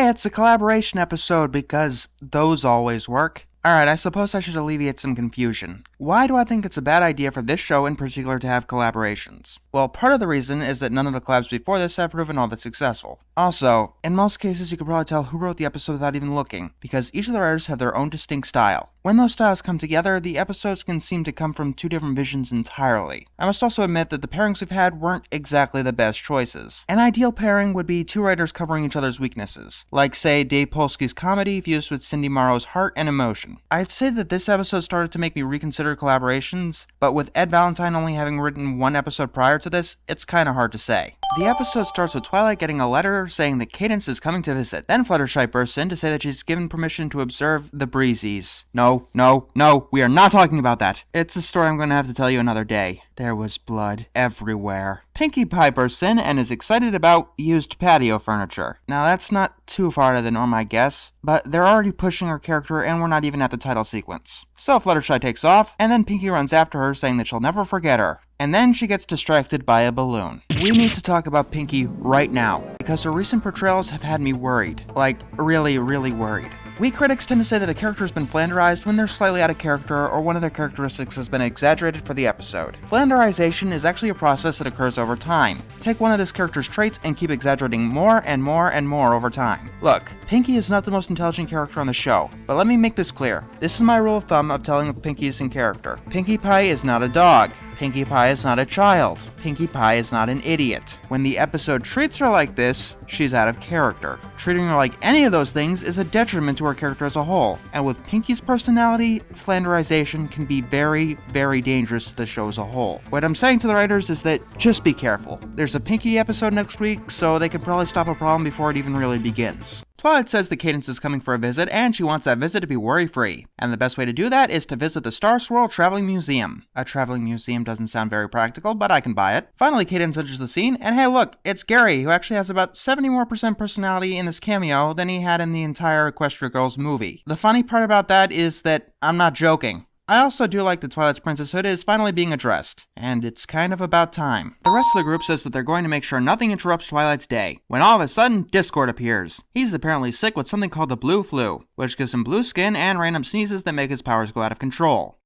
it's a collaboration episode because those always work. Alright, I suppose I should alleviate some confusion. Why do I think it's a bad idea for this show in particular to have collaborations? Well, part of the reason is that none of the collabs before this have proven all that successful. Also, in most cases you could probably tell who wrote the episode without even looking, because each of the writers have their own distinct style. When those styles come together, the episodes can seem to come from two different visions entirely. I must also admit that the pairings we've had weren't exactly the best choices. An ideal pairing would be two writers covering each other's weaknesses, like say Dave Polsky's comedy fused with Cindy Morrow's heart and emotion. I'd say that this episode started to make me reconsider collaborations, but with Ed Valentine only having written one episode prior to this, it's kinda hard to say. The episode starts with Twilight getting a letter saying that Cadence is coming to visit. Then Fluttershy bursts in to say that she's given permission to observe the Breezies. No, we are not talking about that. It's a story I'm going to have to tell you another day. There was blood everywhere. Pinkie Pie bursts in and is excited about used patio furniture. Now that's not too far out of the norm, I guess, but they're already pushing her character and we're not even at the title sequence. So Fluttershy takes off, and then Pinkie runs after her saying that she'll never forget her. And then she gets distracted by a balloon. We need to talk about Pinkie right now, because her recent portrayals have had me worried. Like, really worried. We critics tend to say that a character has been flanderized when they're slightly out of character or one of their characteristics has been exaggerated for the episode. Flanderization is actually a process that occurs over time. Take one of this character's traits and keep exaggerating more and more and more over time. Look, Pinkie is not the most intelligent character on the show, but let me make this clear. This is my rule of thumb of telling if Pinkie is in character. Pinkie Pie is not a dog. Pinkie Pie is not a child. Pinkie Pie is not an idiot. When the episode treats her like this, she's out of character. Treating her like any of those things is a detriment to her character as a whole, and with Pinkie's personality, flanderization can be very dangerous to the show as a whole. What I'm saying to the writers is that just be careful. There's a Pinkie episode next week, so they can probably stop a problem before it even really begins. Twilight says that Cadence is coming for a visit, and she wants that visit to be worry-free. And the best way to do that is to visit the Star Swirl Traveling Museum. A traveling museum doesn't sound very practical, but I can buy it. Finally, Cadence enters the scene, and hey look, it's Gary, who actually has about 70% more personality in this cameo than he had in the entire Equestria Girls movie. The funny part about that is that I'm not joking. I also do like that Twilight's princesshood is finally being addressed, and it's kind of about time. The rest of the group says that they're going to make sure nothing interrupts Twilight's day, when all of a sudden, Discord appears. He's apparently sick with something called the blue flu, which gives him blue skin and random sneezes that make his powers go out of control.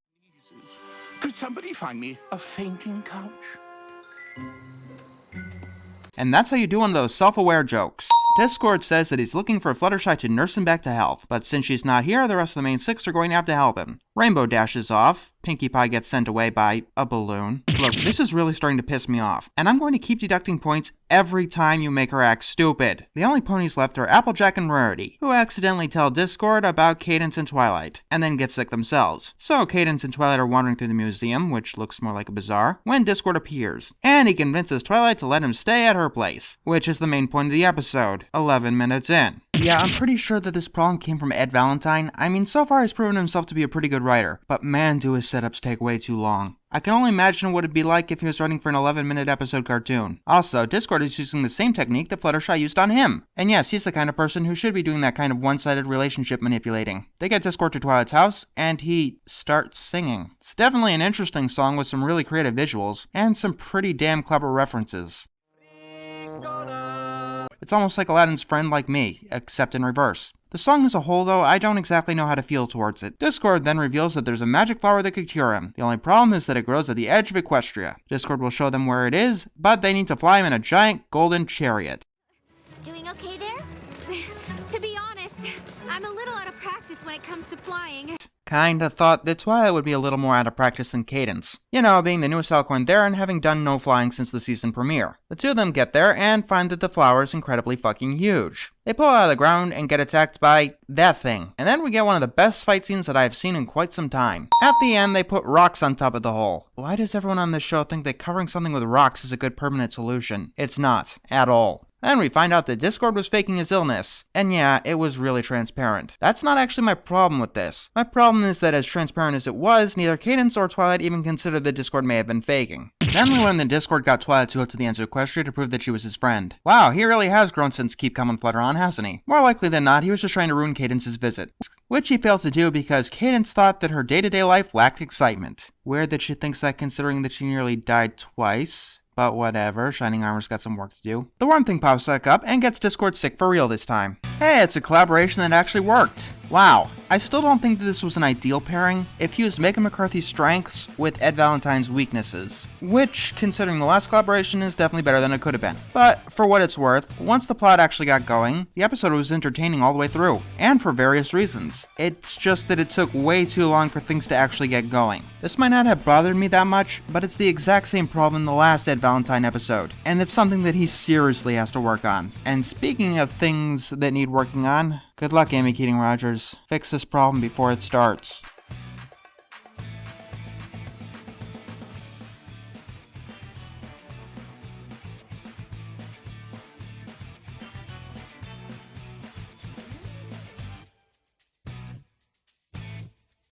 Could somebody find me a fainting couch? And that's how you do one of those self-aware jokes. Discord says that he's looking for Fluttershy to nurse him back to health, but since she's not here, the rest of the main six are going to have to help him. Rainbow dashes off, Pinkie Pie gets sent away by a balloon. Look, this is really starting to piss me off, and I'm going to keep deducting points every time you make her act stupid. The only ponies left are Applejack and Rarity, who accidentally tell Discord about Cadence and Twilight, and then get sick themselves. So Cadence and Twilight are wandering through the museum, which looks more like a bazaar, when Discord appears, and he convinces Twilight to let him stay at her place, which is the main point of the episode, 11 minutes in. Yeah, I'm pretty sure that this problem came from Ed Valentine. I mean, so far he's proven himself to be a pretty good writer, but man, do his setups take way too long. I can only imagine what it'd be like if he was writing for an 11-minute episode cartoon. Also, Discord is using the same technique that Fluttershy used on him. And yes, he's the kind of person who should be doing that kind of one-sided relationship manipulating. They get Discord to Twilight's house, and he starts singing. It's definitely an interesting song with some really creative visuals, and some pretty damn clever references. It's almost like Aladdin's Friend Like Me, except in reverse. The song as a whole, though, I don't exactly know how to feel towards it. Discord then reveals that there's a magic flower that could cure him. The only problem is that it grows at the edge of Equestria. Discord will show them where it is, but they need to fly him in a giant golden chariot. Doing okay there? To be honest, I'm a little out of practice when it comes to flying. Kinda thought that Twilight would be a little more out of practice than Cadence. You know, being the newest Alicorn there and having done no flying since the season premiere. The two of them get there and find that the flower is incredibly fucking huge. They pull it out of the ground and get attacked by that thing. And then we get one of the best fight scenes that I've seen in quite some time. At the end, they put rocks on top of the hole. Why does everyone on this show think that covering something with rocks is a good permanent solution? It's not, at all. Then we find out that Discord was faking his illness. And yeah, it was really transparent. That's not actually my problem with this. My problem is that as transparent as it was, neither Cadence or Twilight even considered that Discord may have been faking. Then we learn that Discord got Twilight to go to the ends of Equestria to prove that she was his friend. Wow, he really has grown since Keep Calm and Flutter On, hasn't he? More likely than not, he was just trying to ruin Cadence's visit. Which he fails to do because Cadence thought that her day-to-day life lacked excitement. Weird that she thinks that considering that she nearly died twice. But whatever, Shining Armor's got some work to do. The Worm Thing pops back up and gets Discord sick for real this time. Hey, it's a collaboration that actually worked. Wow. I still don't think that this was an ideal pairing. It fused Megan McCarthy's strengths with Ed Valentine's weaknesses, which, considering the last collaboration, is definitely better than it could have been. But, for what it's worth, once the plot actually got going, the episode was entertaining all the way through, and for various reasons. It's just that it took way too long for things to actually get going. This might not have bothered me that much, but it's the exact same problem in the last Ed Valentine episode, and it's something that he seriously has to work on. And speaking of things that need working on, good luck, Amy Keating Rogers. Fix this problem before it starts.